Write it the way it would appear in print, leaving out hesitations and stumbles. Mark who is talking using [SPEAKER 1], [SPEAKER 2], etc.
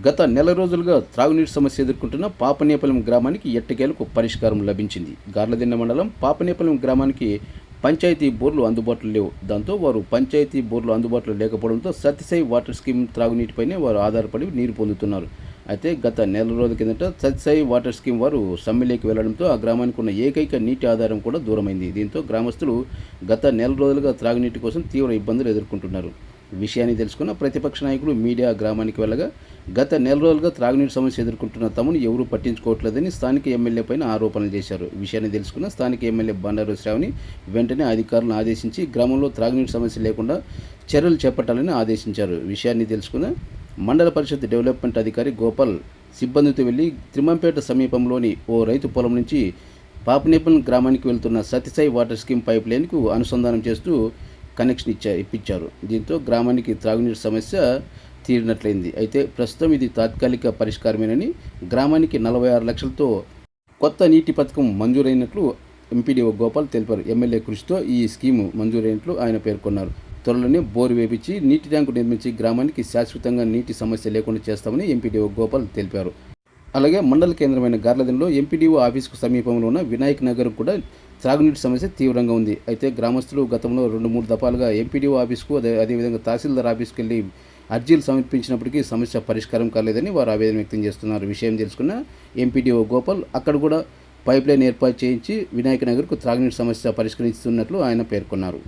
[SPEAKER 1] గత నెల రోజులుగా త్రాగునీటి సమస్య ఎదుర్కొంటున్న పాపనేపల్లి గ్రామానికి ఎట్టకేలకు పరిష్కారం లభించింది. గార్లదిన్నె మండలం పాపనేపల్లి గ్రామానికి పంచాయతీ బోర్లు అందుబాటులో లేవు. దాంతో వారు పంచాయతీ బోర్లు అందుబాటులో లేకపోవడంతో సత్యసాయి వాటర్ స్కీమ్ త్రాగునీటిపైనే వారు ఆధారపడి నీరు పొందుతున్నారు. అయితే గత నెల రోజుల కిందట సత్యసాయి వాటర్ స్కీమ్ వారు సమ్మెలోకి వెళ్లడంతో ఆ గ్రామానికి ఉన్న ఏకైక నీటి ఆధారం కూడా దూరమైంది. దీంతో గ్రామస్తులు గత నెల రోజులుగా త్రాగునీటి కోసం తీవ్ర ఇబ్బందులు ఎదుర్కొంటున్నారు. విషయాన్ని తెలుసుకున్న ప్రతిపక్ష నాయకులు మీడియా గ్రామానికి వెళ్ళగా గత నెల రోజులుగా త్రాగునీటి సమస్య ఎదుర్కొంటున్న తమను ఎవరూ పట్టించుకోవట్లేదని స్థానిక ఎమ్మెల్యే పైన ఆరోపణలు చేశారు. విషయాన్ని తెలుసుకున్న స్థానిక ఎమ్మెల్యే బండారు శ్రావణి వెంటనే అధికారులను ఆదేశించి గ్రామంలో త్రాగునీటి సమస్య లేకుండా చర్యలు చేపట్టాలని ఆదేశించారు. విషయాన్ని తెలుసుకున్న మండల పరిషత్ డెవలప్మెంట్ అధికారి గోపాల్ సిబ్బందితో వెళ్లి త్రిమంపేట సమీపంలోని ఓ రైతు పొలం నుంచి పాపనేపల్లి గ్రామానికి వెళ్తున్న సత్యసాయి వాటర్ స్కీమ్ పైప్ లైన్కు అనుసంధానం చేస్తూ కనెక్షన్ ఇప్పించారు. దీంతో గ్రామానికి త్రాగునీటి సమస్య తీరినట్లయింది. అయితే ప్రస్తుతం ఇది తాత్కాలిక పరిష్కారమేనని, గ్రామానికి 46 లక్షలతో కొత్త నీటి పథకం మంజూరైనట్లు ఎంపీడీఓ గోపాల్ తెలిపారు. ఎమ్మెల్యే కృషితో ఈ స్కీము మంజూరైనట్లు ఆయన పేర్కొన్నారు. త్వరలోనే బోరు వేపించి నీటి ట్యాంకు నిర్మించి గ్రామానికి శాశ్వతంగా నీటి సమస్య లేకుండా చేస్తామని ఎంపీడీఓ గోపాల్ తెలిపారు. అలాగే మండల కేంద్రమైన గార్లదిన్నెలో ఎంపీడీఓ ఆఫీసుకు సమీపంలో ఉన్న వినాయక్ నగర్ కూడా త్రాగునీటి సమస్య తీవ్రంగా ఉంది. అయితే గ్రామస్తులు గతంలో 2-3 దఫాలుగా ఎంపీడీఓ ఆఫీసుకు అదేవిధంగా తహసీల్దార్ ఆఫీసుకు వెళ్ళి అర్జీలు సమర్పించినప్పటికీ సమస్య పరిష్కారం కాలేదని వారు ఆవేదన వ్యక్తం చేస్తున్నారు. విషయం తెలుసుకున్న ఎంపీడీఓ గోపాల్ అక్కడ కూడా పైప్ లైన్ ఏర్పాటు చేయించి వినాయక నగర్కు త్రాగునీటి సమస్య పరిష్కరిస్తున్నట్లు ఆయన పేర్కొన్నారు.